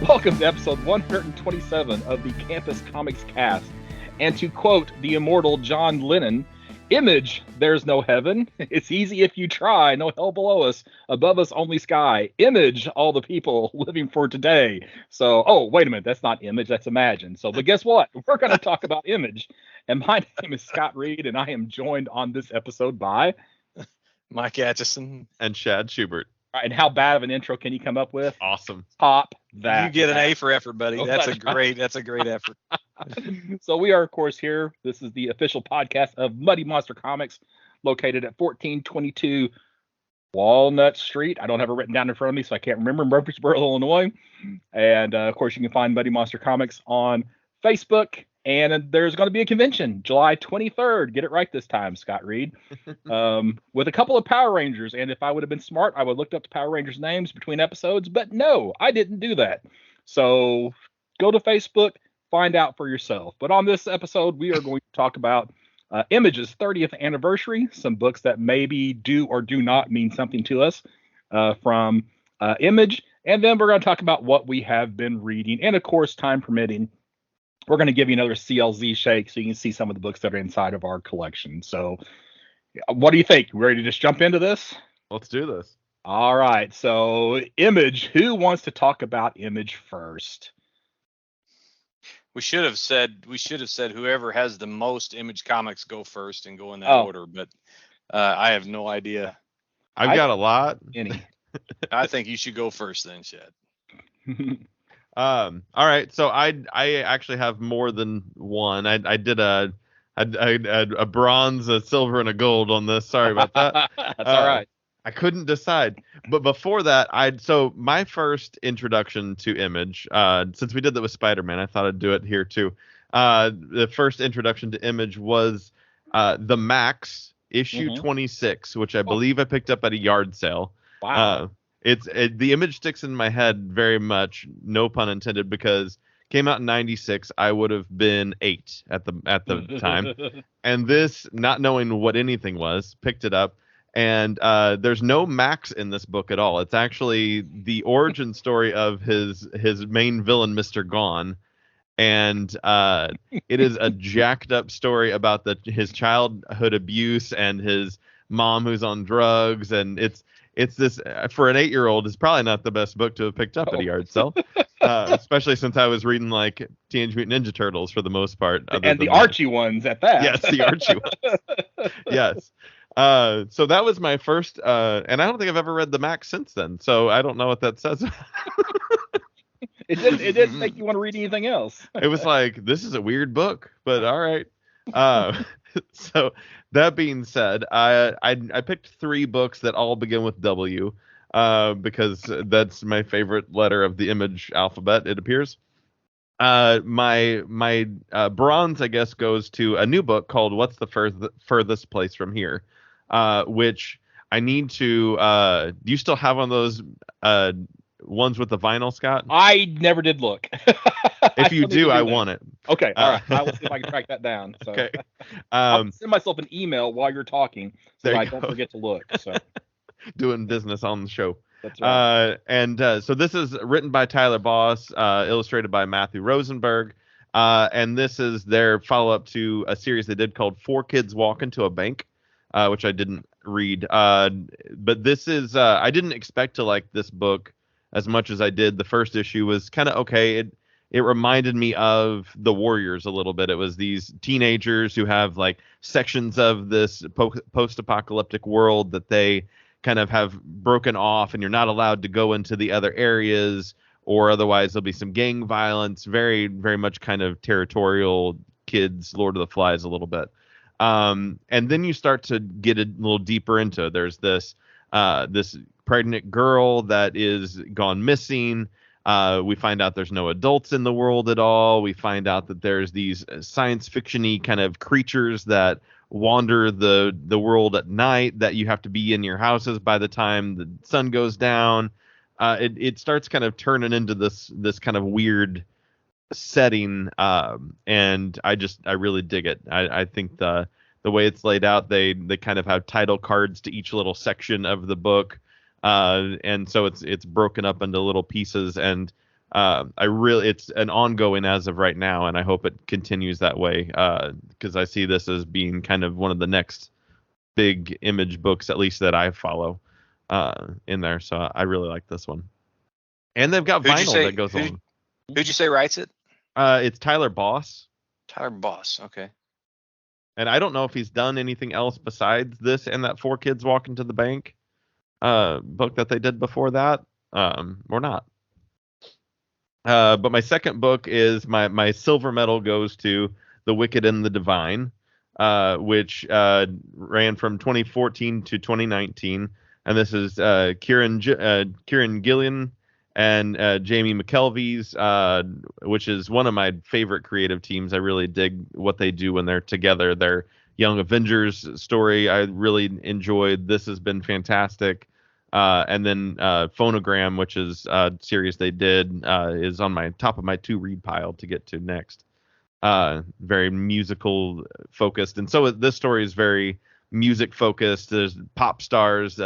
Welcome to episode 127 of the Campus Comics Cast. And to quote the immortal John Lennon, "Image, there's no heaven. It's easy if you try. No hell below us. Above us, only sky. Image, all the people living for today." So, oh, wait a minute. That's not Image. That's Imagine. So, but guess what? We're going to talk about Image. And my name is Scott Reed, and I am joined on this episode by Mike Atchison and Chad Schubert. All right, and how bad of an intro can you come up with? Awesome. Pop that. You get an A for effort, buddy. That's a great effort. So we are, of course, here. This is the official podcast of Muddy Monster Comics, located at 1422 Walnut Street. I don't have it written down in front of me, so I can't remember. Murfreesboro, Illinois. And, of course, you can find Muddy Monster Comics on Facebook. And there's going to be a convention, July 23rd. Get it right this time, Scott Reed. With a couple of Power Rangers. And if I would have been smart, I would have looked up the Power Rangers' names between episodes. But no, I didn't do that. So go to Facebook, find out for yourself. But on this episode, we are going to talk about Image's 30th anniversary, some books that maybe do or do not mean something to us from Image. And then we're going to talk about what we have been reading. And of course, time permitting, we're going to give you another CLZ shake so you can see some of the books that are inside of our collection. So what do you think? Ready to just jump into this? Let's do this. All right. So Image, who wants to talk about Image first? We should have said whoever has the most Image comics go first and go in that order, but I have no idea. I've got a lot. Any. I think you should go first then, Chad. All right, so I actually have more than one. I did a bronze, a silver, and a gold on this. Sorry about that. That's all right. I couldn't decide. But before that, so my first introduction to Image, since we did that with Spider-Man, I thought I'd do it here too. The first introduction to Image was the Max issue 26, which I believe I picked up at a yard sale. Wow. The Image sticks in my head very much, no pun intended, because came out in 96. I would have been 8 at the time. And this, not knowing what anything was, picked it up. And there's no Max in this book at all. It's actually the origin story of his main villain, Mr. Gone. And it is a jacked up story about his childhood abuse and his mom who's on drugs. And it's this, for an 8-year-old, is probably not the best book to have picked up at a yard sale, especially since I was reading like Teenage Mutant Ninja Turtles for the most part. And the Archie ones at that. Yes, the Archie ones. Yes. So that was my first, and I don't think I've ever read the Max since then, so I don't know what that says. It didn't make you want to read anything else. It was like, this is a weird book, but all right. So that being said, I picked 3 books that all begin with W, because that's my favorite letter of the Image alphabet, it appears. My bronze, I guess, goes to a new book called What's the Furthest Place from Here, which I need to. Do you still have one of those ones with the vinyl, Scott? I never did look. If you do, I want it. Okay, all right. I will see if I can track that down. So. Okay. I'll send myself an email while you're talking so I don't forget to look. So. Doing business on the show. That's right. So this is written by Tyler Boss, illustrated by Matthew Rosenberg. And this is their follow-up to a series they did called 4 Kids Walk Into a Bank, which I didn't read. But this is, I didn't expect to like this book as much as I did. The first issue was kind of okay. It reminded me of The Warriors a little bit. It was these teenagers who have like sections of this post-apocalyptic world that they kind of have broken off, and you're not allowed to go into the other areas, or otherwise there'll be some gang violence. Very, very much kind of territorial kids, Lord of the Flies a little bit. And then you start to get a little deeper into it. There's this pregnant girl that is gone missing. We find out there's no adults in the world at all. We find out that there's these science fiction-y kind of creatures that wander the world at night, that you have to be in your houses by the time the sun goes down. It starts kind of turning into this kind of weird setting, and I really dig it. I think the way it's laid out, they kind of have title cards to each little section of the book, and so it's broken up into little pieces, and it's an ongoing as of right now, and I hope it continues that way, because I see this as being kind of one of the next big Image books, at least that I follow, in there. So I really like this one, and they've got vinyl that goes on. Who'd you say writes it? It's Tyler Boss. Tyler Boss. Okay. And I don't know if he's done anything else besides this and that Four Kids Walk into the Bank book that they did before that, or not. But my second book is my silver medal goes to The Wicked and the Divine, which ran from 2014 to 2019, and this is Kieran Gillian and Jamie McKelvey's, which is one of my favorite creative teams. I really dig what they do when they're together. Their Young Avengers story I really enjoyed. This has been fantastic. And then Phonogram, which is a series they did, is on my top of my to-read pile to get to next. Very musical focused. And so this story is very music focused. There's pop stars.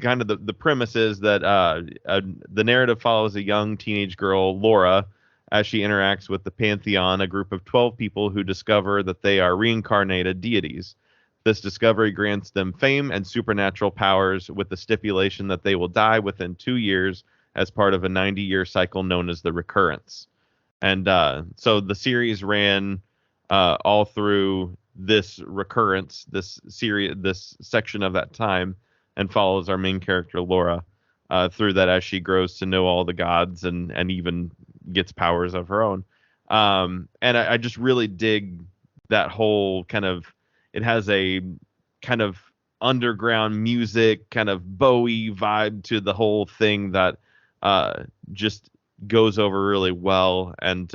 Kind of the premise is that the narrative follows a young teenage girl, Laura, as she interacts with the Pantheon, a group of 12 people who discover that they are reincarnated deities. This discovery grants them fame and supernatural powers, with the stipulation that they will die within 2 years as part of a 90-year cycle known as the Recurrence. And so the series ran all through this Recurrence, this section of that time, and follows our main character, Laura, through that as she grows to know all the gods and even gets powers of her own. And I just really dig that whole kind of, it has a kind of underground music, kind of Bowie vibe to the whole thing that just goes over really well. And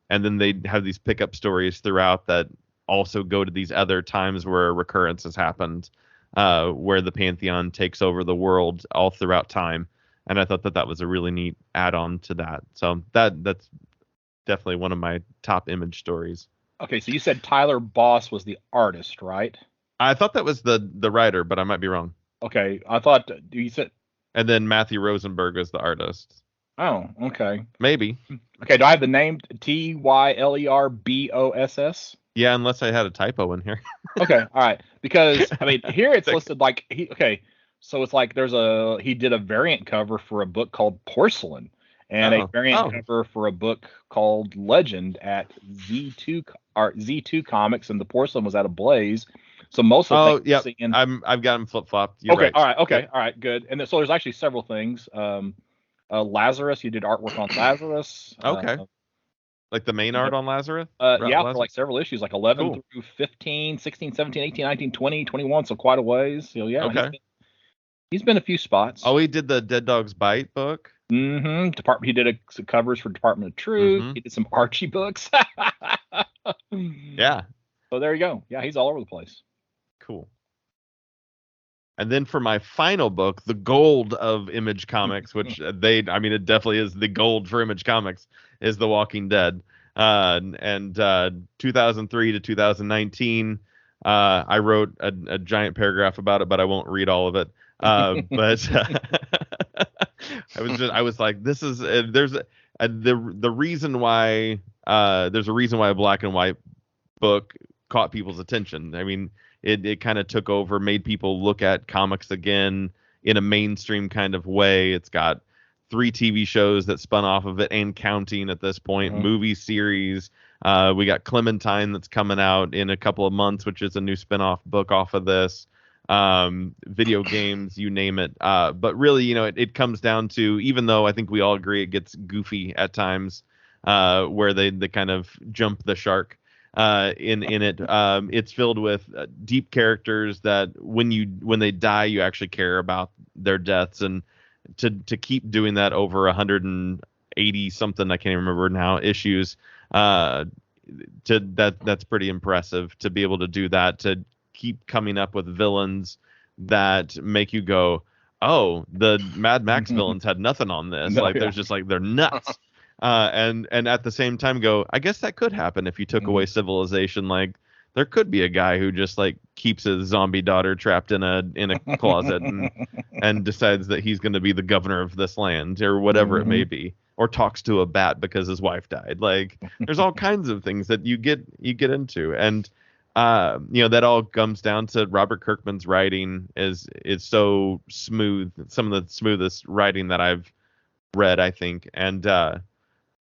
then they have these pickup stories throughout that also go to these other times where a recurrence has happened, where the Pantheon takes over the world all throughout time. And I thought that was a really neat add-on to that. So that's definitely one of my top Image stories. Okay, so you said Tyler Boss was the artist, right? I thought that was the writer, but I might be wrong. Okay, I thought you said. And then Matthew Rosenberg is the artist. Oh, okay. Maybe. Okay, do I have the name Tylerboss? Yeah, unless I had a typo in here. Okay, all right. Because I mean, here it's listed like so it's like he did a variant cover for a book called Porcelain, and a variant cover for a book called Legend at Z2 Comics, and the Porcelain was at Ablaze. So most of the things I've got them flip flopped. Okay, right. all right, okay, all right, good. And so there's actually several things. Lazarus, you did artwork on Lazarus. Okay. Like the main art on Lazarus? For like several issues, like 11 through 15, 16, 17, 18, 19, 20, 21, so quite a ways. So yeah, okay. He's been a few spots. Oh, he did the Dead Dog's Bite book? Mm-hmm. He did some covers for Department of Truth. Mm-hmm. He did some Archie books. Yeah. So there you go. Yeah, he's all over the place. Cool. And then for my final book, the gold of Image Comics, which it definitely is the gold for Image Comics, is The Walking Dead. And 2003 to 2019, I wrote a giant paragraph about it, but I won't read all of it. But I was like, this is there's a reason why a black and white book caught people's attention. I mean, it kind of took over, made people look at comics again in a mainstream kind of way. It's got 3 TV shows that spun off of it and counting at this point, movie series. We got Clementine that's coming out in a couple of months, which is a new spin-off book off of this. Video games, you name it. But really, it comes down to, even though I think we all agree it gets goofy at times, where they kind of jump the shark. In it, it's filled with deep characters that when they die, you actually care about their deaths, and to keep doing that over 100 and 80 something, I can't even remember now, issues. That's pretty impressive to be able to do that, to keep coming up with villains that make you go, oh, the Mad Max villains had nothing on this. There's just they're nuts. And at the same time go, I guess that could happen if you took away civilization. Like, there could be a guy who just keeps his zombie daughter trapped in a closet and decides that he's going to be the governor of this land or whatever it may be, or talks to a bat because his wife died. Like, there's all kinds of things that you get into, and that all comes down to Robert Kirkman's writing is so smooth, some of the smoothest writing that I've read, I think, and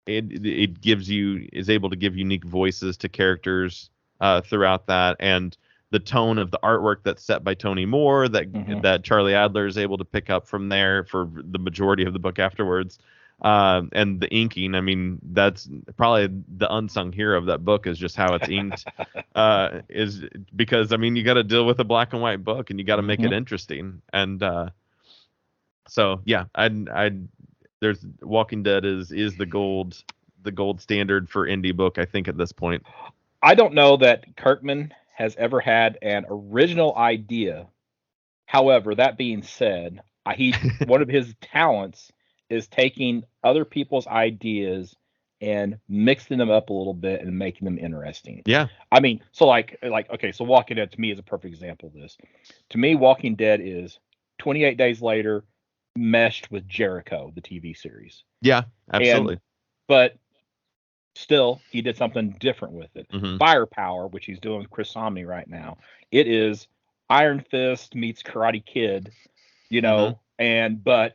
it is able to give unique voices to characters throughout that, and the tone of the artwork that's set by Tony Moore that Charlie Adler is able to pick up from there for the majority of the book afterwards. And the inking, I mean, that's probably the unsung hero of that book, is just how it's inked. Is because, I mean, you got to deal with a black and white book, and you got to make it interesting. And so yeah, there's Walking Dead is the gold standard for indie book, I think, at this point. I don't know that Kirkman has ever had an original idea. However, that being said, one of his talents is taking other people's ideas and mixing them up a little bit and making them interesting. Yeah. I mean, so okay, so Walking Dead to me is a perfect example of this. To me, Walking Dead is 28 Days Later meshed with Jericho, the TV series. Yeah, absolutely. But still, he did something different with it. Mm-hmm. Firepower, which he's doing with Chris Samnee right now, it is Iron Fist meets Karate Kid, but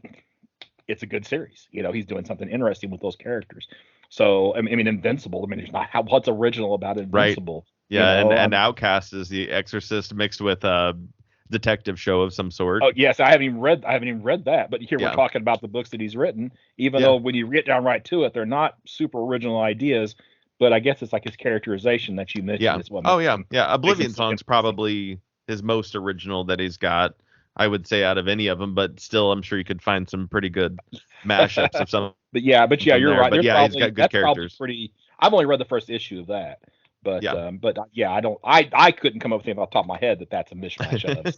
it's a good series. He's doing something interesting with those characters. So, I mean, Invincible. I mean, there's not what's original about Invincible. Right. Yeah, and Outcast is the Exorcist mixed with a detective show of some sort. Oh yes, I haven't even read that. But here we're talking about the books that he's written. Even though when you get down right to it, they're not super original ideas. But I guess it's like his characterization that you mentioned. Yeah. Is what Oblivion Song's probably his most original that he's got, I would say, out of any of them. But still, I'm sure you could find some pretty good mashups of some. But you're right. But he's got good characters. I've only read the first issue of that. But I couldn't come up with anything off the top of my head that's a mishmash of.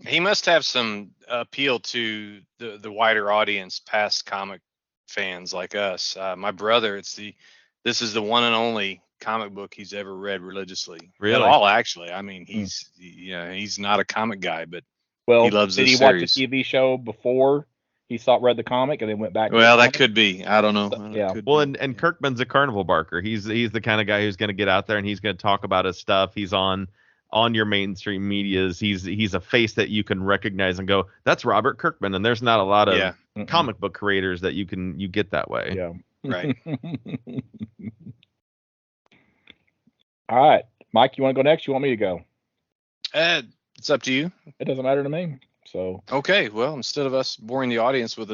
He must have some appeal to the wider audience, past comic fans like us. My brother, this is the one and only comic book he's ever read religiously. Really? At all, actually. I mean, he's not a comic guy, but he loves this series. Did he watch the TV show before he read the comic and then went back? Well, that could be. I don't know. Well, and Kirkman's a carnival barker. He's the kind of guy who's going to get out there and he's going to talk about his stuff. He's on your mainstream medias. He's a face that you can recognize and go, that's Robert Kirkman. And there's not a lot of comic book creators that you get that way. Yeah. Right. All right, Mike, you want to go next? You want me to go? It's up to you. It doesn't matter to me. So okay, well, instead of us boring the audience with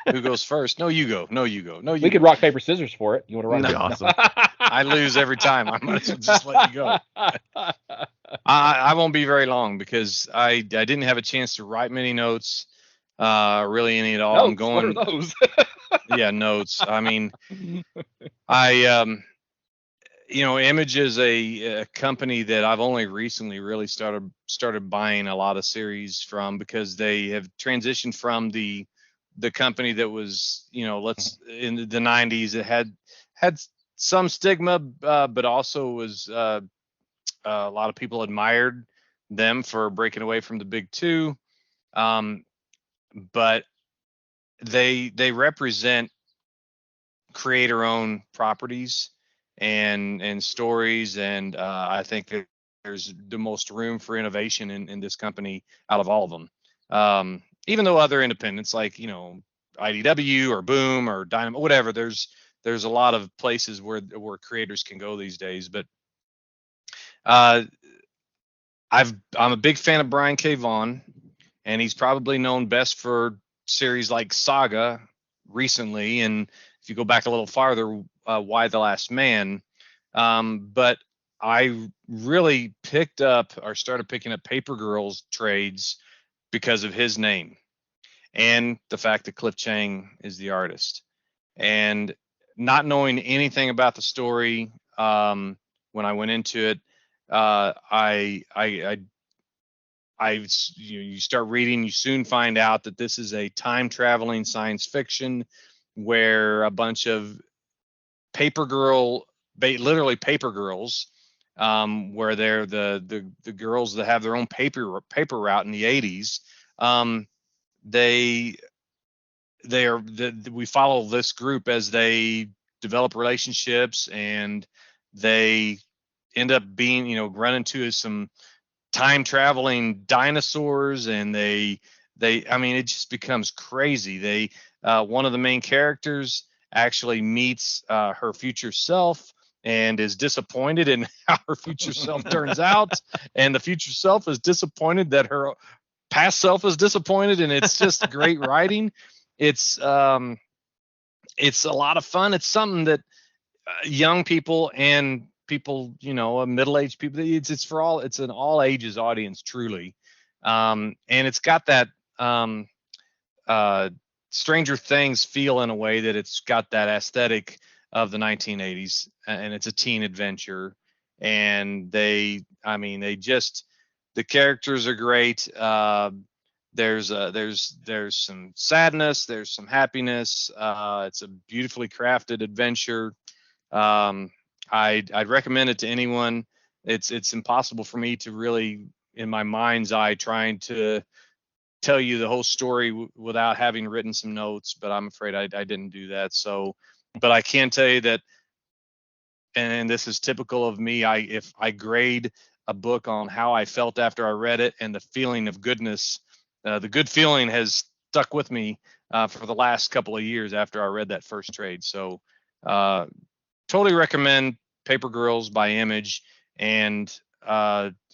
who goes first, no, you go. We could rock paper scissors for it. You want to run? That'd be awesome. I lose every time. I might as well just let you go. I won't be very long because I didn't have a chance to write many notes, really any at all. Notes, I'm going. What are those? Yeah, notes. I mean, Image is a company that I've only recently really started buying a lot of series from, because they have transitioned from the company that was, in the 90s, it had some stigma, but also was a lot of people admired them for breaking away from the big two. But they represent creator-owned properties and stories, and I think that there's the most room for innovation in this company out of all of them. Even though other independents like IDW or Boom or Dynamo, whatever, there's a lot of places where creators can go these days. But I'm a big fan of Brian K. Vaughan, and he's probably known best for series like Saga recently, and if you go back a little farther, Why the Last Man. But I really started picking up Paper Girls trades because of his name. and the fact that Cliff Chang is the artist. And not knowing anything about the story, when I went into it, you start reading, you soon find out that this is a time traveling science fiction where a bunch of literally paper girls, where they're the girls that have their own paper route in the 80s. We follow this group as they develop relationships, and they end up being, run into some time traveling dinosaurs, and I mean, it just becomes crazy. One of the main characters actually meets her future self and is disappointed in how her future self turns out, and the future self is disappointed that her past self is disappointed, and it's just great writing. It's a lot of fun. It's something that young people and people, middle-aged people, it's an all ages audience, truly. And it's got that Stranger Things feel, in a way that it's got that aesthetic of the 1980s, and it's a teen adventure. And the characters are great. There's some sadness, there's some happiness. It's a beautifully crafted adventure. I'd recommend it to anyone. It's impossible for me to really, in my mind's eye, trying to tell you the whole story without having written some notes, but I'm afraid I didn't do that. So, but I can tell you that, and this is typical of me, if I grade a book on how I felt after I read it and the feeling of goodness, the good feeling has stuck with me for the last couple of years after I read that first trade. So totally recommend Paper Girls by Image, and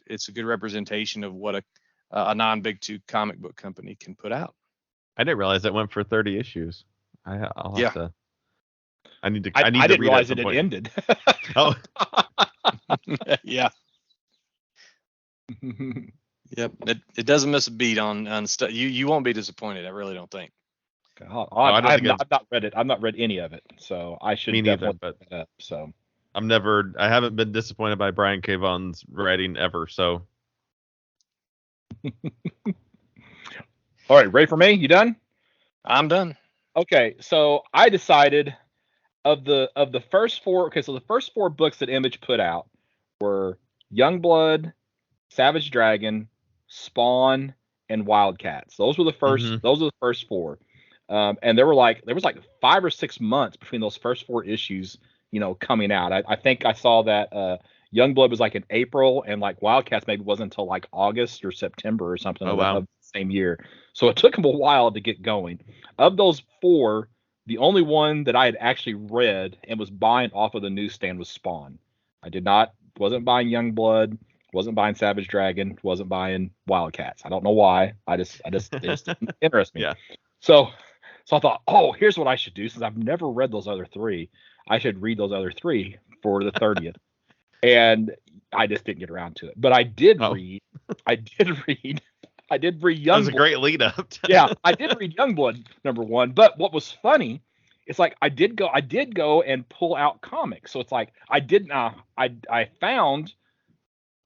it's a good representation of what a non-Big Two comic book company can put out. I didn't realize that went for 30 issues. I'll have to. I didn't realize it ended. Oh. Yeah. Yep. It doesn't miss a beat on stuff. You won't be disappointed. I really don't think. I've not read it. I've not read any of it, so I should definitely but pick it up. So I haven't been disappointed by Brian K. Vaughan's writing ever. So. All right, ready for me? You done? I'm done. Okay, so I decided of the first four. Okay, so the first four books that Image put out were Youngblood, Savage Dragon, Spawn, and Wildcats. Those were the first. Mm-hmm. Those are the first four. And there was like 5 or 6 months between those first four issues, coming out. I think I saw that Youngblood was like in April, and like Wildcats maybe wasn't until like August or September or something of the same year. So it took them a while to get going. Of those four, the only one that I had actually read and was buying off of the newsstand was Spawn. Wasn't buying Youngblood, wasn't buying Savage Dragon, wasn't buying Wildcats. I don't know why. They just didn't interest me. Yeah. So I thought, here's what I should do, since I've never read those other three. I should read those other three for the 30th. And I just didn't get around to it. But I did read Youngblood. That was a great lead up. Yeah, I did read Youngblood #1. But what was funny, it's like I did go and pull out comics. So it's like I found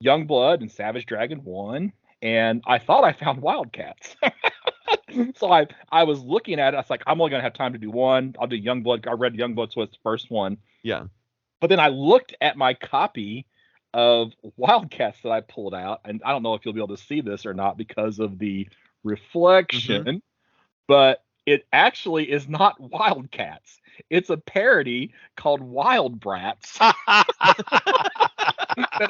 Youngblood and Savage Dragon 1, and I thought I found Wildcats. So I was looking at it. I was like, I'm only gonna have time to do one. I'll do Youngblood. I read Youngblood, so it's the first one. Yeah. But then I looked at my copy of Wildcats that I pulled out, and I don't know if you'll be able to see this or not because of the reflection, but it actually is not Wildcats. It's a parody called Wild Brats that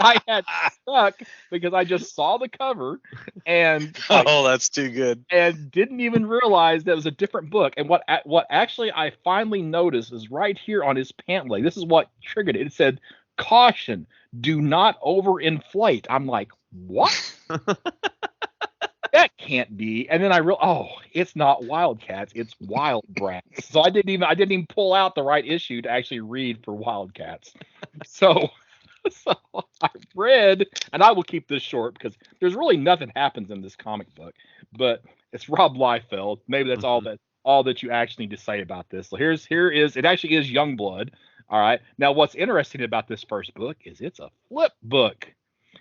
I had stuck because I just saw the cover and that's too good, and didn't even realize that it was a different book. And what actually I finally noticed is right here on his pant leg. This is what triggered it. It said, "Caution, do not overinflate." I'm like, what? That can't be. And then I realized, it's not Wildcats, it's Wild Brats. So I didn't even pull out the right issue to actually read for Wildcats. So I read, and I will keep this short because there's really nothing happens in this comic book. But It's Rob Liefeld. Maybe that's all that you actually need to say about this. So it actually is Youngblood. All right. Now, what's interesting about this first book is it's a flip book.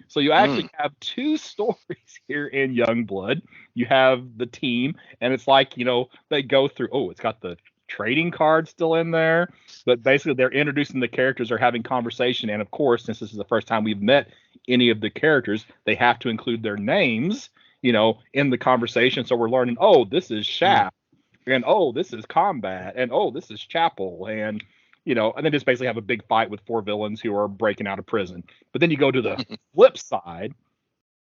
So you actually have two stories here in Youngblood. You have the team, and it's like, they go through, it's got the trading card still in there, but basically they're introducing the characters, are having conversation, and of course, since this is the first time we've met any of the characters, they have to include their names, in the conversation. So we're learning, this is Shaft, and this is Combat, and this is Chapel, and and they just basically have a big fight with 4 villains who are breaking out of prison. But then you go to the flip side,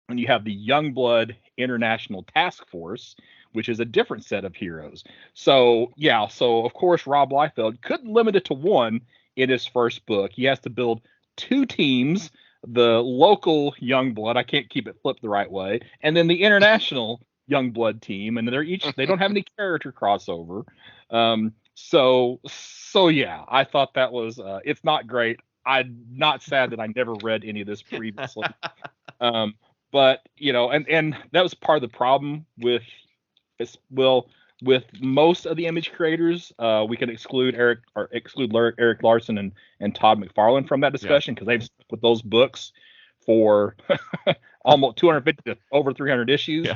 and you have the Youngblood International Task Force, which is a different set of heroes. So of course Rob Liefeld couldn't limit it to one in his first book. He has to build 2 teams, the local Youngblood, I can't keep it flipped the right way, and then the international Youngblood team, and they don't have any character crossover. So yeah, I thought that was it's not great. I'm not sad that I never read any of this previously. But and that was part of the problem with most of the Image creators. We can exclude Eric Larson and Todd McFarlane from that discussion, because they've stuck with those books for almost 250 to over 300 issues. Yeah.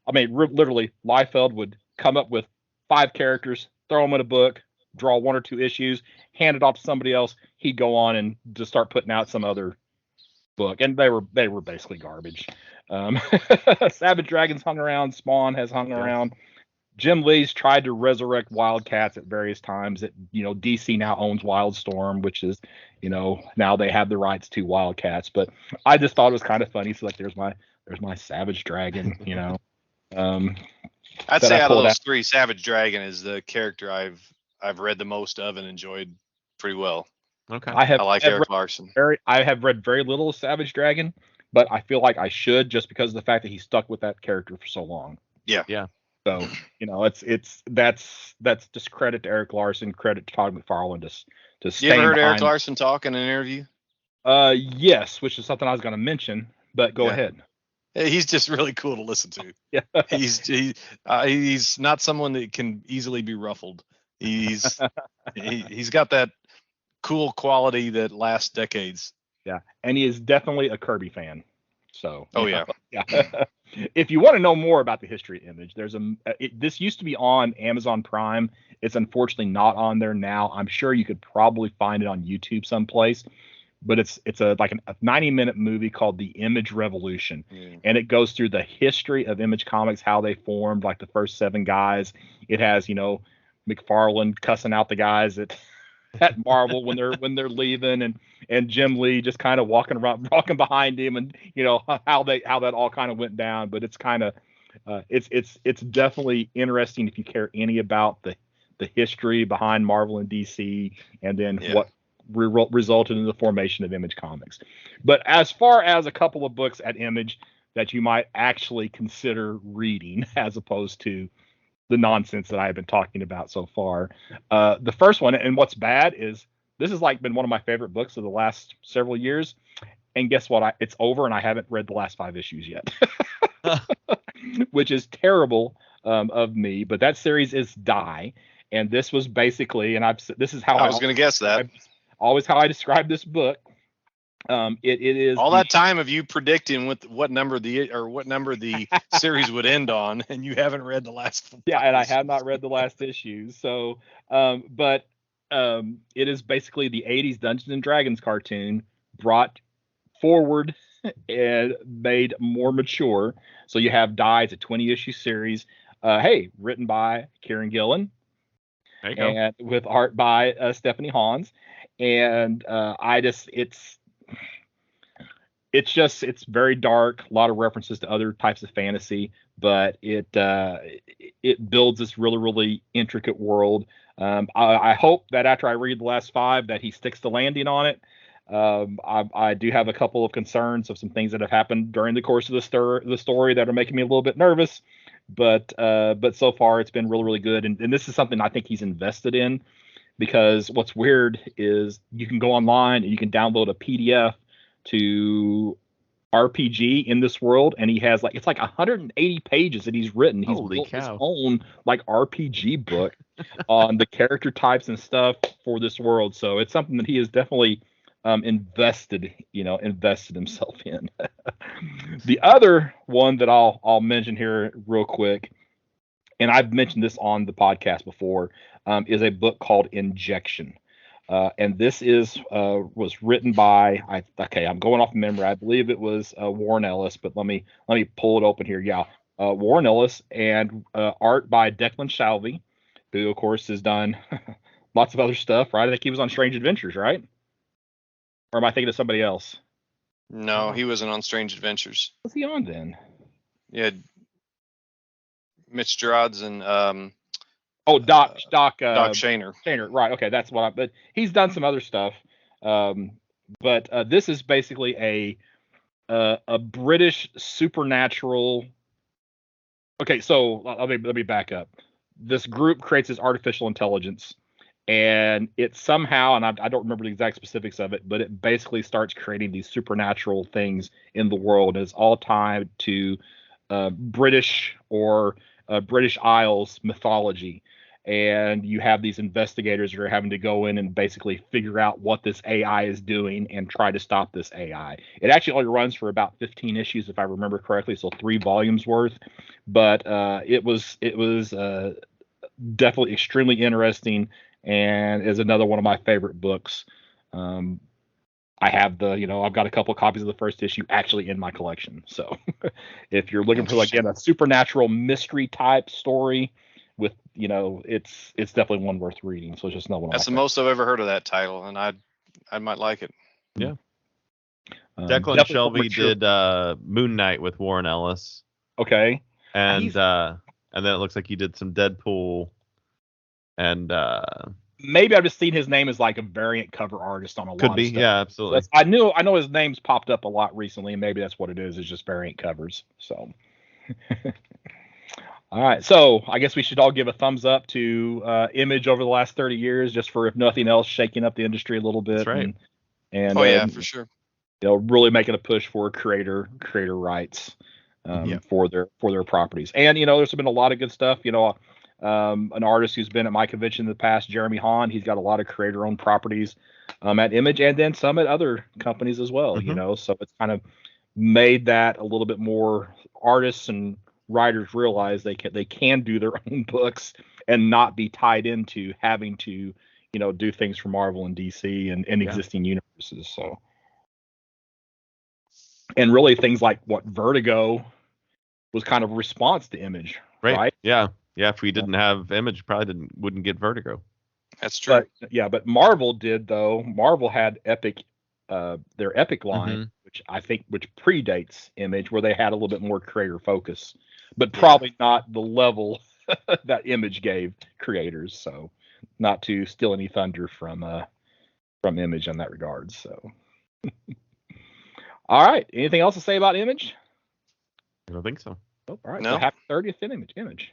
I mean, literally, Liefeld would come up with 5 characters, throw them in a book, draw 1 or 2 issues, hand it off to somebody else. He'd go on and just start putting out some other book, and they were basically garbage. Savage Dragons hung around. Spawn has hung around. Jim Lee's tried to resurrect Wildcats at various times. DC now owns Wildstorm, which is, now they have the rights to Wildcats. But I just thought it was kind of funny. So like, there's my Savage Dragon. I'd say out of those 3, Savage Dragon is the character I've read the most of and enjoyed pretty well. Okay. I like Eric Larson. I have read very little of Savage Dragon, but I feel like I should, just because of the fact that he stuck with that character for so long. Yeah. So that's just credit to Eric Larson, credit to Todd McFarlane to stay. You ever heard Eric Larson talk in an interview? Yes, which is something I was going to mention, but go ahead. He's just really cool to listen to. Yeah. He's not someone that can easily be ruffled. He's got that cool quality that lasts decades. Yeah, and he is definitely a Kirby fan. So. Oh yeah. Yeah. If you want to know more about the history of Image, this used to be on Amazon Prime. It's unfortunately not on there now. I'm sure you could probably find it on YouTube someplace. But it's a 90-minute movie called The Image Revolution, and it goes through the history of Image Comics, how they formed, like the first 7 guys. It has McFarlane cussing out the guys at Marvel when they're leaving, and Jim Lee just kind of walking behind him, and how that all kind of went down. But it's kind of it's definitely interesting if you care any about the history behind Marvel and DC, and then what resulted in the formation of Image Comics. But as far as a couple of books at Image that you might actually consider reading, as opposed to the nonsense that I have been talking about so far, the first one, and what's bad is this has been one of my favorite books of the last several years, and guess what? It's over, and I haven't read the last 5 issues yet, which is terrible of me. But that series is Die, and this was basically, and this is how I was going to guess that. Always how I describe this book. It is all that time of you predicting what number the series would end on, and you haven't read the last. And I have not read the last issues. So, but it is basically the '80s Dungeons and Dragons cartoon brought forward and made more mature. So you have Die, it's a 20-issue series. Written by Kieran Gillen, and with art by Stephanie Hans. And it's very dark, a lot of references to other types of fantasy, but it builds this really, really intricate world. I hope that after I read the last 5 that he sticks the landing on it. I do have a couple of concerns of some things that have happened during the course of the story that are making me a little bit nervous, but so far it's been really, really good. And this is something I think he's invested in. Because what's weird is you can go online and you can download a PDF to RPG in this world, and he has it's like 180 pages that he's written. He's Holy built his cow. own RPG book on the character types and stuff for this world. So it's something that he has definitely invested himself in. The other one that I'll mention here real quick, and I've mentioned this on the podcast before, is a book called Injection. And this was written by I'm going off memory. I believe it was Warren Ellis, but let me pull it open here. Yeah, Warren Ellis, and art by Declan Shalvey, who of course has done lots of other stuff. Right? I think he was on Strange Adventures, right? Or am I thinking of somebody else? No, he wasn't on Strange Adventures. What's he on then? Yeah, Mitch Gerards and Doc Shaner. Shaner, right? Okay, that's but he's done some other stuff. But this is basically a British supernatural. Okay, so let me back up. This group creates this artificial intelligence, and it somehow, and I don't remember the exact specifics of it, but it basically starts creating these supernatural things in the world. And it's all tied to British or British Isles mythology. And you have these investigators that are having to go in and basically figure out what this AI is doing and try to stop this AI. It actually only runs for about 15 issues, if I remember correctly, so 3 volumes worth. But it was definitely extremely interesting, and is another one of my favorite books. I have I've got a couple copies of the first issue actually in my collection. So if you're looking for a supernatural mystery type story, with it's definitely one worth reading. So it's just another one. That's the most I've ever heard of that title, and I might like it. Yeah. Declan Shalvey did Moon Knight with Warren Ellis. Okay. And then it looks like he did some Deadpool. And maybe I've just seen his name as like a variant cover artist on a lot of stuff. Yeah, absolutely. So I know his name's popped up a lot recently, and maybe that's what it is just variant covers. So. All right, so I guess we should all give a thumbs up to Image over the last 30 years, just for, if nothing else, shaking up the industry a little bit. That's right. And for sure. Really making a push for creator rights for their properties. And there's been a lot of good stuff. An artist who's been at my convention in the past, Jeremy Hahn, he's got a lot of creator-owned properties at Image, and then some at other companies as well. Mm-hmm. So it's kind of made that a little bit more. Artists and writers realize they can do their own books and not be tied into having to do things for Marvel and DC and existing universes. So, and really things like what Vertigo was kind of a response to Image, right? Yeah if we didn't have Image, probably wouldn't get Vertigo. That's true. But Marvel did, though. Marvel had Epic, their Epic line, which predates Image, where they had a little bit more creator focus, but probably not the level that Image gave creators. So, not to steal any thunder from Image in that regard. So, all right. Anything else to say about Image? I don't think so. Oh, all right. No. So happy 30th in Image.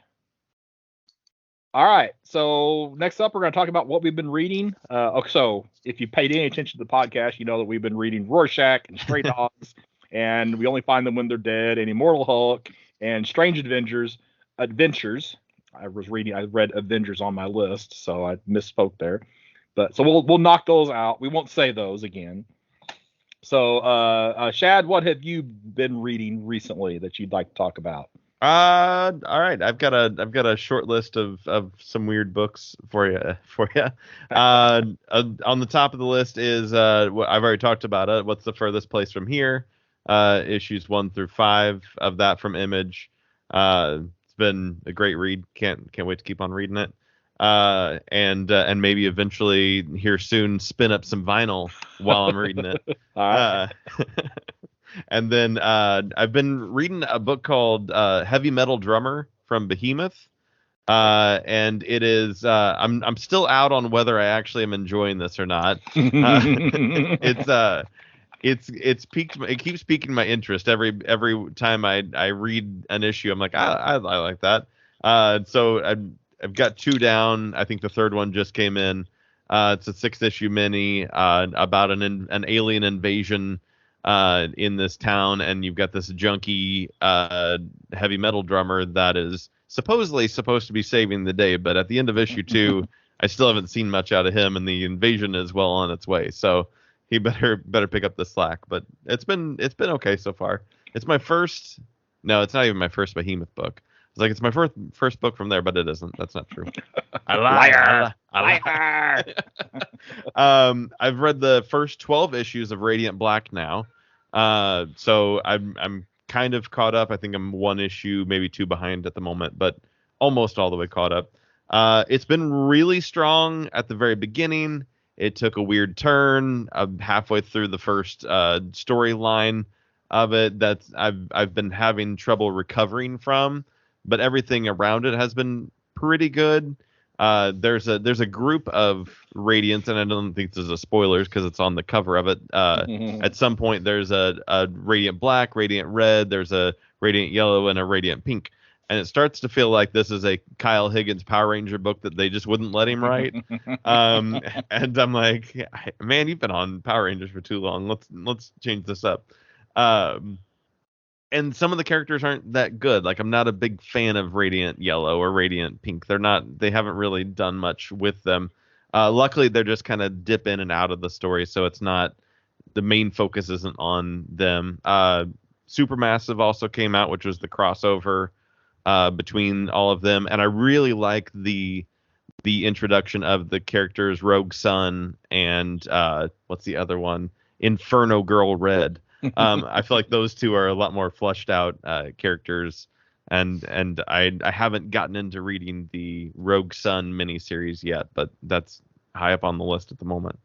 All right. So next up, we're going to talk about what we've been reading. So if you paid any attention to the podcast, you know that we've been reading Rorschach and Stray Dogs, and We Only Find Them When They're Dead, and Immortal Hulk, and Strange Adventures. I read Avengers on my list, so I misspoke there. But so we'll knock those out. We won't say those again. So Shad, what have you been reading recently that you'd like to talk about? All right. I've got a short list of some weird books for you. On the top of the list is what I've already talked about it. What's the Furthest Place from Here? Issues 1 through 5 of that from Image. It's been a great read. Can't wait to keep on reading it. And maybe eventually here soon spin up some vinyl while I'm reading it. All right. And then I've been reading a book called Heavy Metal Drummer from Behemoth. And it is I'm still out on whether I actually am enjoying this or not. It keeps piquing my interest every time I read an issue. I'm like, I like that. So I've got 2 down. I think the third one just came in. It's a 6-issue mini about an alien invasion in this town, and you've got this junky heavy metal drummer that is supposedly supposed to be saving the day, but at the end of issue 2, I still haven't seen much out of him, and the invasion is well on its way. So he better pick up the slack. But it's been okay so far. It's my first. No, it's not even my first Behemoth book. It's like it's my first book from there, but it isn't. That's not true. I lie. Liar. I've read the first 12 issues of Radiant Black now. So I'm kind of caught up. I think I'm 1 issue, maybe 2 behind at the moment, but almost all the way caught up. It's been really strong at the very beginning. It took a weird turn halfway through the first storyline of it that I've been having trouble recovering from, but everything around it has been pretty good. There's a group of Radiants, and I don't think this is a spoilers because it's on the cover of it. At some point, there's a Radiant Black, Radiant Red, there's a Radiant Yellow, and a Radiant Pink. And it starts to feel like this is a Kyle Higgins Power Ranger book that they just wouldn't let him write. And I'm like, man, you've been on Power Rangers for too long. Let's change this up. And some of the characters aren't that good. Like, I'm not a big fan of Radiant Yellow or Radiant Pink. They haven't really done much with them. Luckily, they're just kind of dip in and out of the story, so it's not, the main focus isn't on them. Supermassive also came out, which was the crossover between all of them, and I really like the introduction of the characters Rogue Sun and what's the other one? Inferno Girl Red. I feel like those two are a lot more fleshed out characters, and I haven't gotten into reading the Rogue Sun miniseries yet, but that's high up on the list at the moment.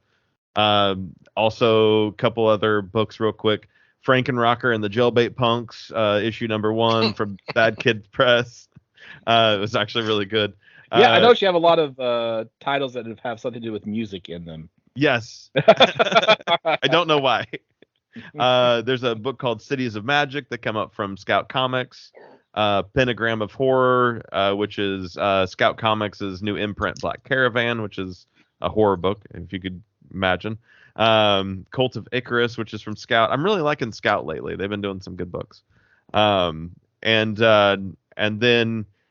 Also, a couple other books real quick. Frankenrocker and the Jailbait Punks, issue number 1 from Bad Kid Press. It was actually really good. Yeah, I know you have a lot of titles that have something to do with music in them. Yes. I don't know why. There's a book called Cities of Magic that come up from Scout Comics. Pentagram of Horror, which is Scout Comics' new imprint, Black Caravan, which is a horror book, if you could imagine. Cult of Icarus, which is from Scout. I'm really liking Scout lately. They've been doing some good books. And then,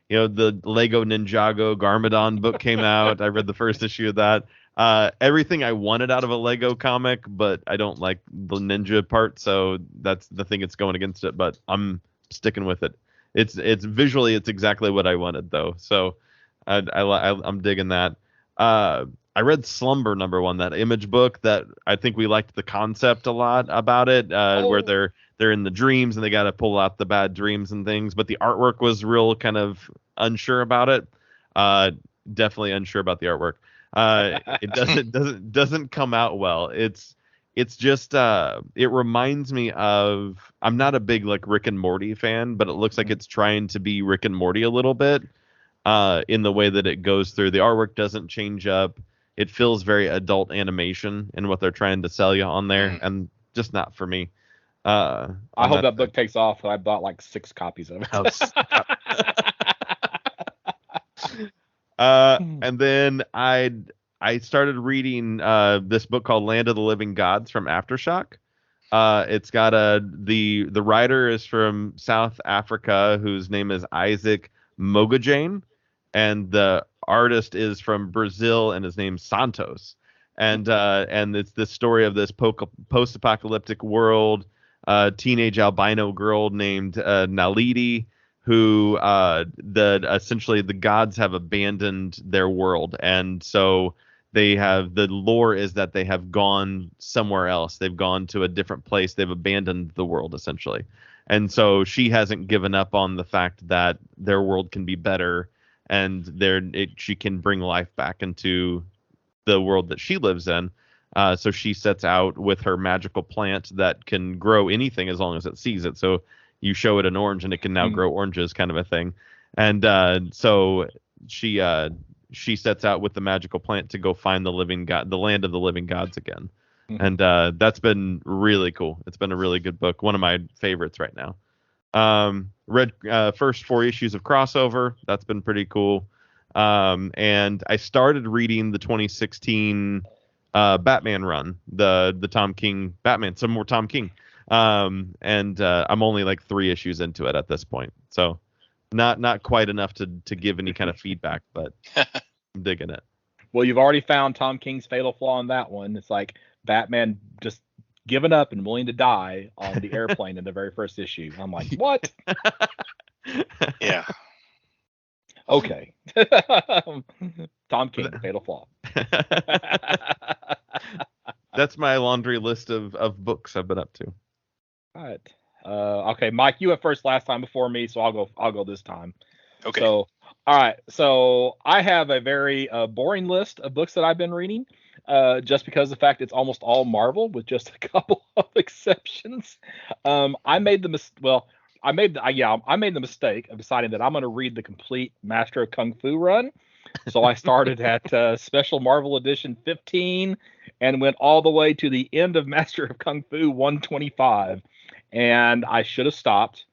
the Lego Ninjago Garmadon book came out. I read the first issue of that. Everything I wanted out of a Lego comic, but I don't like the ninja part, so that's the thing that's going against it, but I'm sticking with it. It's visually, it's exactly what I wanted, though, so I'm digging that. I read Slumber number 1, that Image book that I think we liked the concept a lot about it, where they're in the dreams and they got to pull out the bad dreams and things, but the artwork was real kind of unsure about it. Definitely unsure about the artwork. It doesn't come out well. It's just it reminds me of, I'm not a big like Rick and Morty fan, but it looks like it's trying to be Rick and Morty a little bit in the way that it goes through. The artwork doesn't change up. It feels very adult animation in what they're trying to sell you on there, and just not for me. I hope that book takes off. I bought like 6 copies of it. And then I started reading this book called Land of the Living Gods from Aftershock. It's got the writer is from South Africa, whose name is Isaac Mogajane, and the artist is from Brazil, and his name's Santos. And it's the story of this post-apocalyptic world, teenage albino girl named Naledi, who essentially the gods have abandoned their world, and so the lore is that they have gone somewhere else. They've gone to a different place. They've abandoned the world essentially, and so she hasn't given up on the fact that their world can be better, and she can bring life back into the world that she lives in. So she sets out with her magical plant that can grow anything as long as it sees it. So you show it an orange and it can now grow oranges, kind of a thing. And so she sets out with the magical plant to go find the land of the living gods again. And that's been really cool. It's been a really good book. One of my favorites right now. Read first 4 issues of Crossover. That's been pretty cool. And I started reading the 2016 Batman run, the Tom King Batman, some more Tom King. And I'm only like 3 issues into it at this point, so not quite enough to give any kind of feedback, but I'm digging it. Well, you've already found Tom King's fatal flaw in that one. It's like Batman just giving up and willing to die on the airplane in the very first issue. I'm like, what? Yeah. Okay. Tom King, fatal flaw. That's my laundry list of books I've been up to. All right. Okay, Mike, you went first last time before me, so I'll go this time. Okay. So, all right. So I have a very boring list of books that I've been reading, just because of the fact it's almost all Marvel with just a couple of exceptions. I made the I made the mistake of deciding that I'm going to read the complete Master of Kung Fu run. So I started at Special Marvel Edition 15 and went all the way to the end of Master of Kung Fu 125. And I should have stopped.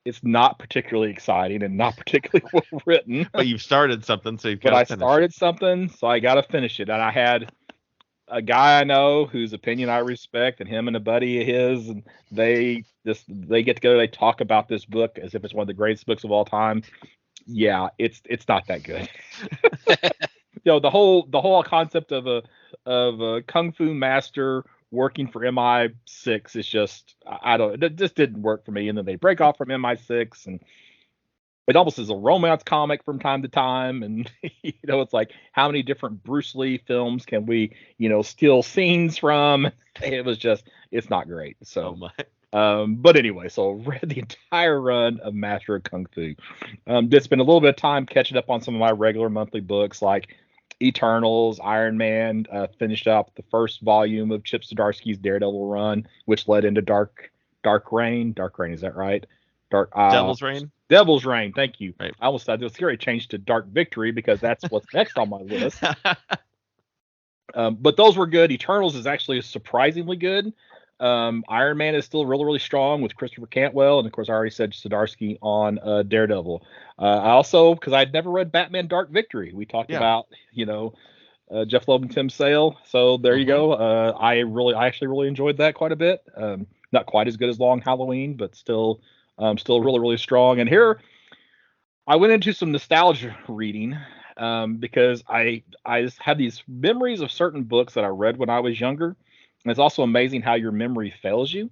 It's not particularly exciting and not particularly well written. But you've started something, so you've got to finish it. But I started something, so I got to finish it. And I had a guy I know whose opinion I respect, and him and a buddy of his, and they get together. They talk about this book as if it's one of the greatest books of all time. Yeah, it's not that good. The whole concept of a kung fu master working for MI6 is just it just didn't work for me. And then they break off from MI6, and it almost is a romance comic from time to time. And it's like, how many different Bruce Lee films can we steal scenes from? It's not great. So. But anyway, so read the entire run of Master of Kung Fu. Did spend a little bit of time catching up on some of my regular monthly books like Eternals, Iron Man. Finished up the first volume of Chip Zdarsky's Daredevil run, which led into Dark Reign. Dark Reign, is that right? Devil's Reign. Devil's Reign. Thank you. Right. I almost thought it was scary to change to Dark Victory because that's what's next on my list. But those were good. Eternals is actually surprisingly good. Iron Man is still really, really strong with Christopher Cantwell, and of course I already said Zdarsky on Daredevil. I also, because I'd never read Batman Dark Victory, we talked about Jeff Loeb and Tim Sale, so there you go. I actually really enjoyed that quite a bit. Not quite as good as Long Halloween, but still really, really strong. And here I went into some nostalgia reading because I just had these memories of certain books that I read when I was younger. And it's also amazing how your memory fails you.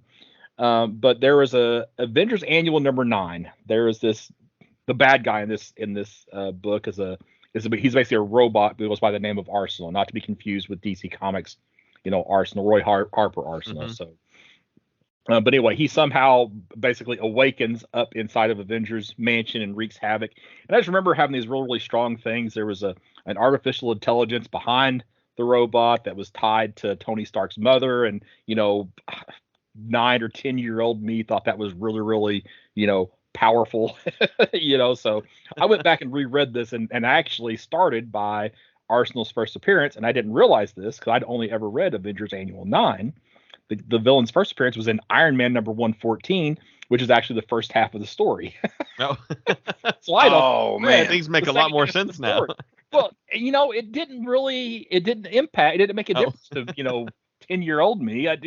But there was a Avengers Annual number 9. There is the bad guy in this book he's basically a robot who goes by the name of Arsenal, not to be confused with DC Comics, Arsenal, Roy Harper Arsenal. Mm-hmm. So, but anyway, he somehow basically awakens up inside of Avengers Mansion and wreaks havoc. And I just remember having these really, really strong things. There was an artificial intelligence behind the robot that was tied to Tony Stark's mother, and 9 or 10-year-old me thought that was really, really powerful. So I went back and reread this, and I actually started by Arsenal's first appearance, and I didn't realize this because I'd only ever read Avengers Annual 9. The villain's first appearance was in Iron Man number 114, which is actually the first half of the story. No. So I don't. Oh man, things make a lot more sense now. Well, it didn't impact. It didn't make a difference to 10-year-old me. It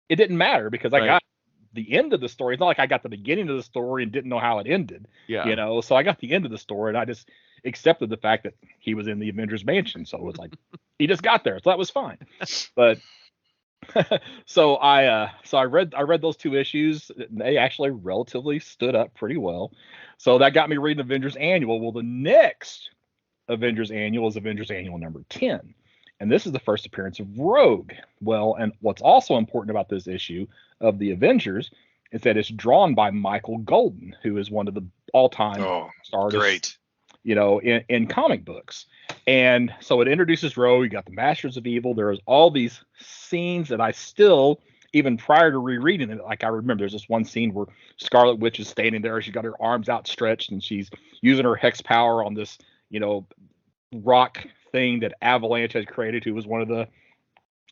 didn't matter because I got the end of the story. It's not like I got the beginning of the story and didn't know how it ended. Yeah. So I got the end of the story, and I just accepted the fact that he was in the Avengers Mansion. So it was like he just got there, so that was fine. But so I read those 2 issues. And they actually relatively stood up pretty well. So that got me reading Avengers Annual. Well, the next Avengers Annual is Avengers Annual number 10. And this is the first appearance of Rogue. Well, and what's also important about this issue of the Avengers is that it's drawn by Michael Golden, who is one of the all-time artists, in comic books. And so it introduces Rogue. You got the Masters of Evil. There's all these scenes that I still, even prior to rereading it, like I remember there's this one scene where Scarlet Witch is standing there. She's got her arms outstretched, and she's using her hex power on this, rock thing that Avalanche had created, who was one of the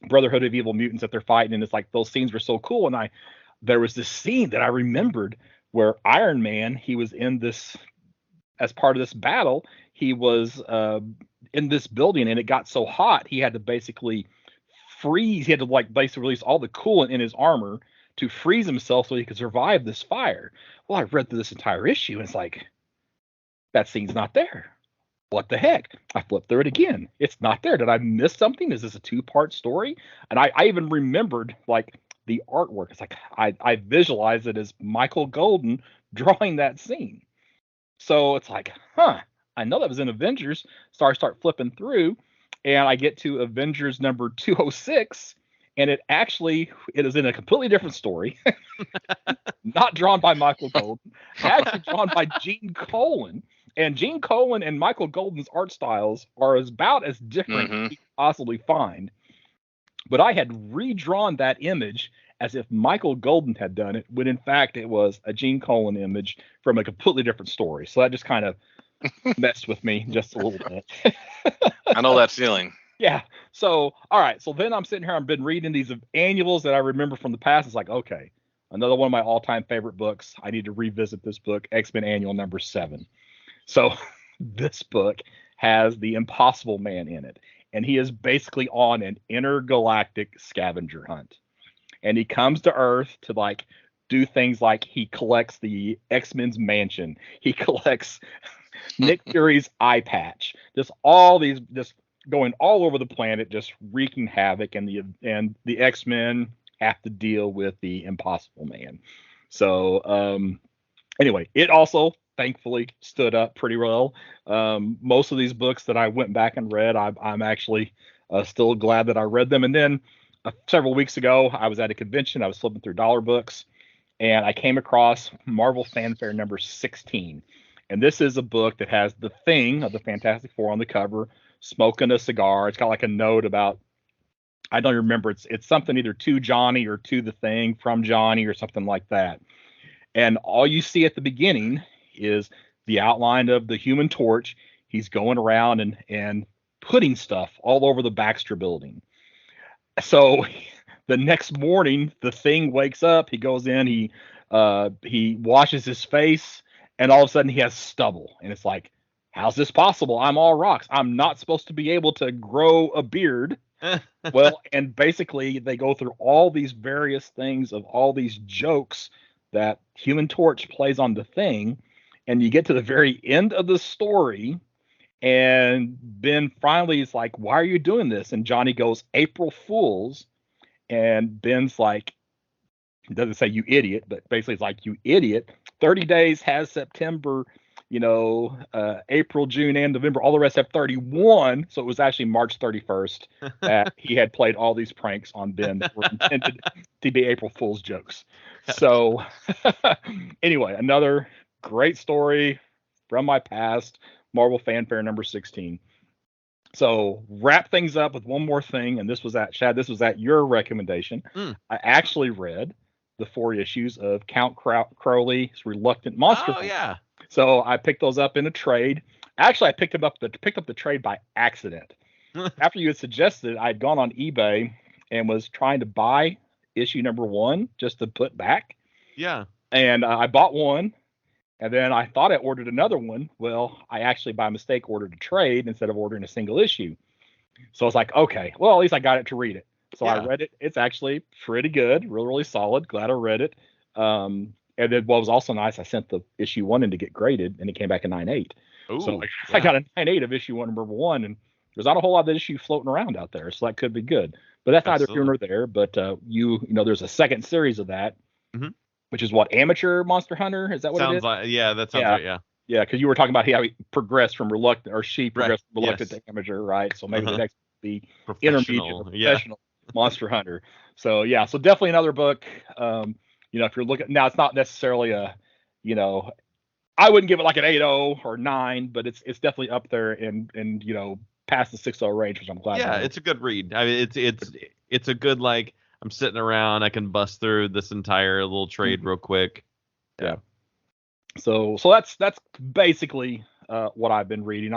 Brotherhood of Evil Mutants that they're fighting. And it's like those scenes were so cool. And there was this scene that I remembered where Iron Man, he was in this, as part of this battle, he was in this building, and it got so hot he had to basically freeze. He had to basically release all the coolant in his armor to freeze himself so he could survive this fire. Well, I've read through this entire issue, and it's like, that scene's not there. What the heck? I flipped through it again. It's not there. Did I miss something? Is this a 2-part story? And I even remembered like the artwork. It's like I visualized it as Michael Golden drawing that scene. So it's like, I know that was in Avengers. So I start flipping through, and I get to Avengers number 206, and it is in a completely different story. Not drawn by Michael Golden, actually drawn by Gene Colan. And Gene Colan and Michael Golden's art styles are about as different as you can possibly find. But I had redrawn that image as if Michael Golden had done it, when in fact it was a Gene Colan image from a completely different story. So that just kind of messed with me just a little bit. I know that feeling. Yeah. So, all right. So then I'm sitting here, I've been reading these annuals that I remember from the past. It's like, okay, another one of my all-time favorite books. I need to revisit this book, X-Men Annual number 7. So this book has the Impossible Man in it, and he is basically on an intergalactic scavenger hunt. And he comes to Earth to like do things like he collects the X-Men's mansion. He collects Nick Fury's eye patch. Just going all over the planet, just wreaking havoc, and the X-Men have to deal with the Impossible Man. So anyway, it also thankfully stood up pretty well. Most of these books that I went back and read, I'm actually still glad that I read them. And then several weeks ago, I was at a convention. I was flipping through dollar books, and I came across Marvel Fanfare number 16. And this is a book that has the Thing of the Fantastic Four on the cover, smoking a cigar. It's got like a note about, I don't remember, it's something either to Johnny or to the Thing from Johnny or something like that. And all you see at the beginning is the outline of the Human Torch. He's going around and putting stuff all over the Baxter building. So the next morning, the Thing wakes up. He goes in, he washes his face, and all of a sudden he has stubble. And it's like, how's this possible? I'm all rocks. I'm not supposed to be able to grow a beard. Well, and basically they go through all these various things of all these jokes that Human Torch plays on the Thing. And you get to the very end of the story, and Ben finally is like, why are you doing this? And Johnny goes, April Fools. And Ben's like, he doesn't say you idiot, but basically it's like, you idiot. 30 days has September, April, June, and November. All the rest have 31. So it was actually March 31st that he had played all these pranks on Ben that were intended to be April Fool's jokes. So anyway, another great story from my past, Marvel Fanfare number 16. So wrap things up with one more thing, and this was at your recommendation. I actually read the 4 issues of Count Crowley's Reluctant Monster. Oh yeah. So I picked those up in a trade. Actually, I picked up the trade by accident. After you had suggested it, I'd gone on eBay and was trying to buy issue number 1 just to put back. Yeah. And I bought one. And then I thought I ordered another one. Well, I actually by mistake ordered a trade instead of ordering a single issue. So I was like, okay, well, at least I got it to read it. So I read it. It's actually pretty good, really, really solid. Glad I read it. And then what was also nice, I sent the issue 1 in to get graded, and it came back a 9.8. So I got a 9.8 of issue 1, number 1, and there's not a whole lot of issue floating around out there, so that could be good. But that's neither here nor there. But there's a second series of that. Mm-hmm. Which is what, Amateur Monster Hunter? Is that what it is? Yeah, that sounds right, yeah. Yeah, because you were talking about how he progressed from reluctant, or she progressed from reluctant to amateur, right? So maybe the next would be intermediate or professional Monster Hunter. So yeah, so definitely another book. If you're looking, now it's not necessarily I wouldn't give it like an 8.0 or 9, but it's definitely up there and past the 6.0 range, which I'm glad. Yeah, it's a good read. I mean, it's a good, like, I'm sitting around, I can bust through this entire little trade real quick. Yeah. So that's basically what I've been reading.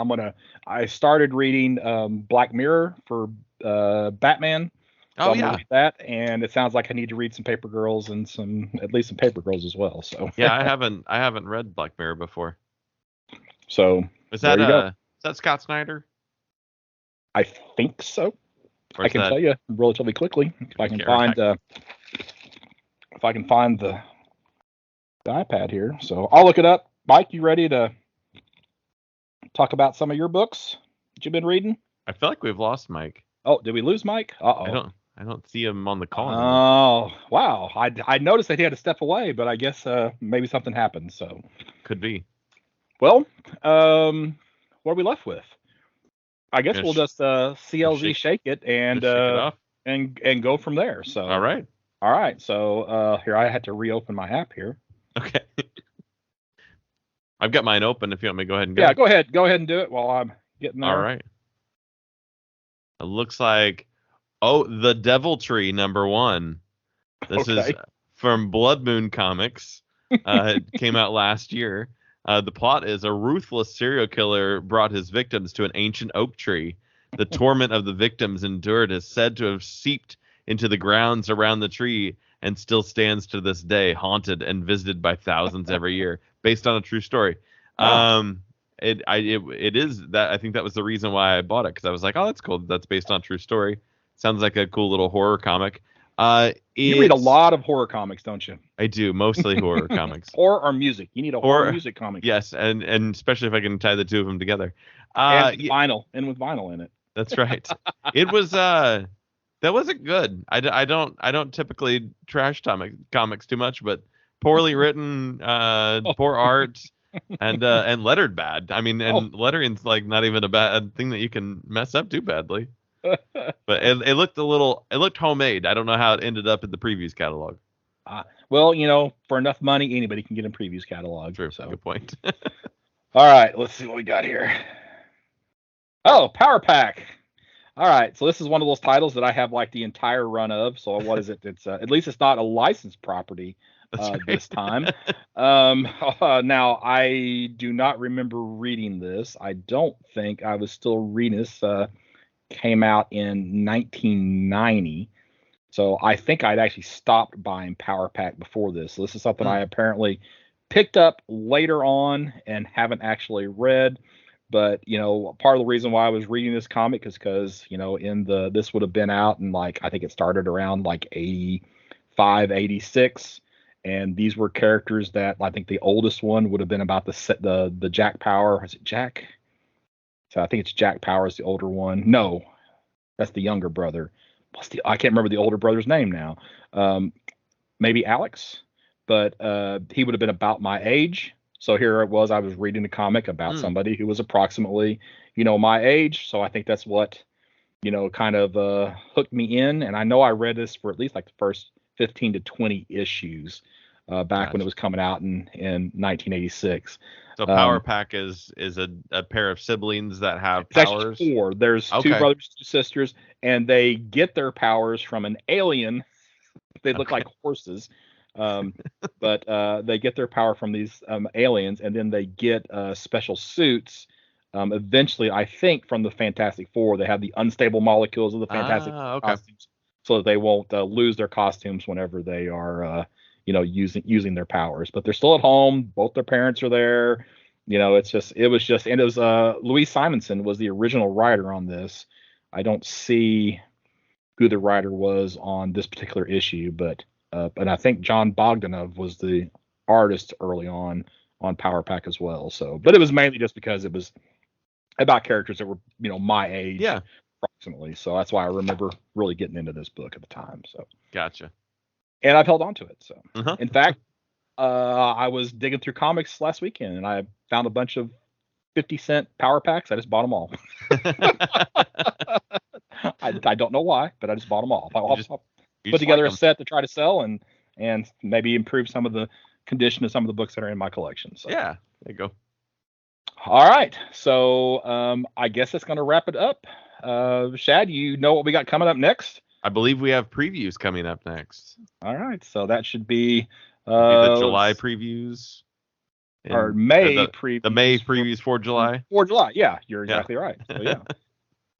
I started reading Black Mirror for Batman. So I'm gonna read that, and it sounds like I need to read some Paper Girls and at least some Paper Girls as well. So yeah, I haven't read Black Mirror before. So is that Scott Snyder? I think so. I can tell you relatively quickly if I can if I can find the iPad here. So I'll look it up. Mike, you ready to talk about some of your books that you've been reading? I feel like we've lost Mike. Oh, did we lose Mike? I don't see him on the call anymore. Oh, wow. I noticed that he had to step away, but I guess maybe something happened. So Could be. well, what are we left with? I guess we'll just CLZ shake it and shake it off. and go from there. So All right. So here I had to reopen my app here. Okay. I've got mine open. If you want me to go ahead and go. Yeah, go ahead. Go ahead and do it while I'm getting there. All right. It looks like The Devil Tree #1. This is from Blood Moon Comics. It came out last year. The plot is a ruthless serial killer brought his victims to an ancient oak tree. The torment of the victims endured is said to have seeped into the grounds around the tree and still stands to this day, haunted and visited by thousands every year, based on a true story. Wow. It is that. I think that was the reason why I bought it, because I was like, oh, that's cool. That's based on a true story. Sounds like a cool little horror comic. You read a lot of horror comics, don't you? I do, mostly horror comics. Horror or music. You need a horror music comic. Yes, and especially if I can tie the two of them together. And with vinyl in it. That's right. It was that wasn't good. I don't typically trash comics too much, but poorly written, poor art, and lettered bad. I mean, and lettering's like not even a bad thing that you can mess up too badly. But it looked homemade. I don't know how it ended up in the previews catalog. Well, for enough money, anybody can get in previews catalog. True. So. Good point. All right, let's see what we got here. Oh, Power Pack. All right, so this is one of those titles that I have like the entire run of. So what is it? It's at least it's not a licensed property this time. Now I do not remember reading this. I don't think I was still reading this. Came out in 1990. So I think I'd actually stopped buying Power Pack before this. So this is something I apparently picked up later on and haven't actually read. But, part of the reason why I was reading this comic is because, this would have been out and I think it started around 85, 86. And these were characters that I think the oldest one would have been about the Jack Power. Is it Jack? So I think it's Jack Power is the older one. No, that's the younger brother. I can't remember the older brother's name now. Maybe Alex, but he would have been about my age. So here it was. I was reading a comic about somebody who was approximately, my age. So I think that's what, kind of hooked me in. And I know I read this for at least the first 15 to 20 issues back when it was coming out in 1986. So Power Pack is a pair of siblings that have it's powers. Actually 4. There's 2 brothers, 2 sisters, and they get their powers from an alien. They look like horses. But they get their power from these aliens, and then they get special suits. Eventually, I think from the Fantastic Four, they have the unstable molecules of the Fantastic costumes, so that they won't lose their costumes whenever they are, using their powers. But they're still at home. Both their parents are there. It was Louise Simonson was the original writer on this. I don't see who the writer was on this particular issue, but I think John Bogdanov was the artist early on Power Pack as well. So, but it was mainly just because it was about characters that were, my age, approximately. So that's why I remember really getting into this book at the time. So, gotcha. And I've held on to it. So, in fact, I was digging through comics last weekend and I found a bunch of 50-cent Power Packs. I just bought them all. I don't know why, but I just bought them all. I'll put together a set to try to sell and maybe improve some of the condition of some of the books that are in my collection. So. Yeah, there you go. All right. So I guess that's going to wrap it up. Shad, you know what we got coming up next? I believe we have previews coming up next. All right. So that should be the July previews. Or May previews. The May previews for July. For July. Yeah, you're exactly right. So, yeah.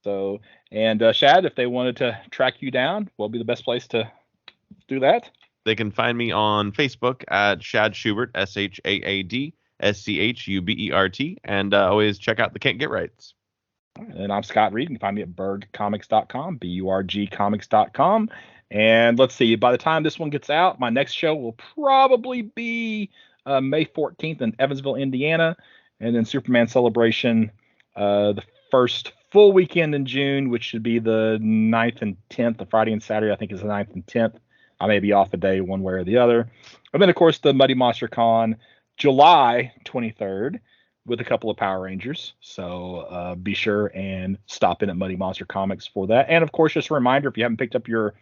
So, and Shad, if they wanted to track you down, what would be the best place to do that? They can find me on Facebook at Shad Schubert, SHAAD SCHUBERT, and always check out the Can't Get Rights. And I'm Scott Reed. You can find me at burgcomics.com, BURGcomics.com. And let's see, by the time this one gets out, my next show will probably be May 14th in Evansville, Indiana, and then Superman Celebration the first full weekend in June, which should be the 9th and 10th, the Friday and Saturday, I think is the 9th and 10th. I may be off a day one way or the other. And then, of course, the Muddy Monster Con, July 23rd, with a couple of Power Rangers. So be sure and stop in at Muddy Monster Comics for that. And, of course, just a reminder, if you haven't picked up your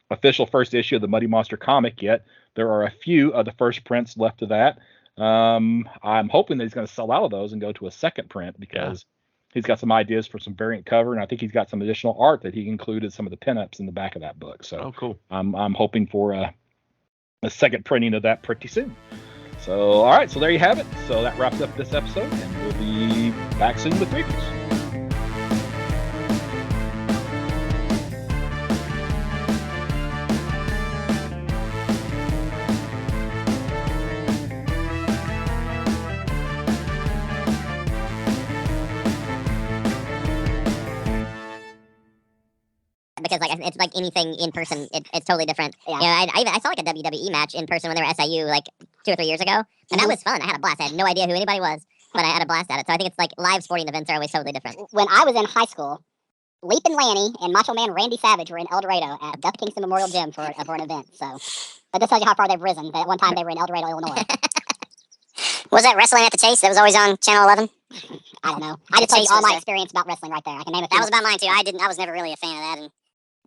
official first issue of the Muddy Monster comic yet, there are a few of the first prints left of that. I'm hoping that he's going to sell out of those and go to a second print, because he's got some ideas for some variant cover, and I think he's got some additional art that he included some of the pinups in the back of that book. So cool. I'm hoping for a second printing of that pretty soon. So all right, so there you have it. So that wraps up this episode, and we'll be back soon with reviews. Because like it's like anything in person, it's totally different. Yeah. You know, I saw like a WWE match in person when they were SIU like 2 or 3 years ago, and that was fun. I had a blast. I had no idea who anybody was, but I had a blast at it. So I think it's like live sporting events are always totally different. When I was in high school, Leapin' Lanny and Macho Man Randy Savage were in El Dorado at Duff Kingston Memorial Gym for an event. So that just tells you how far they've risen. At one time they were in El Dorado, Illinois. Was that Wrestling at the Chase? That was always on Channel 11. I don't know. I just told you all my experience about wrestling right there. I can name it. That was about mine too. I was never really a fan of that, and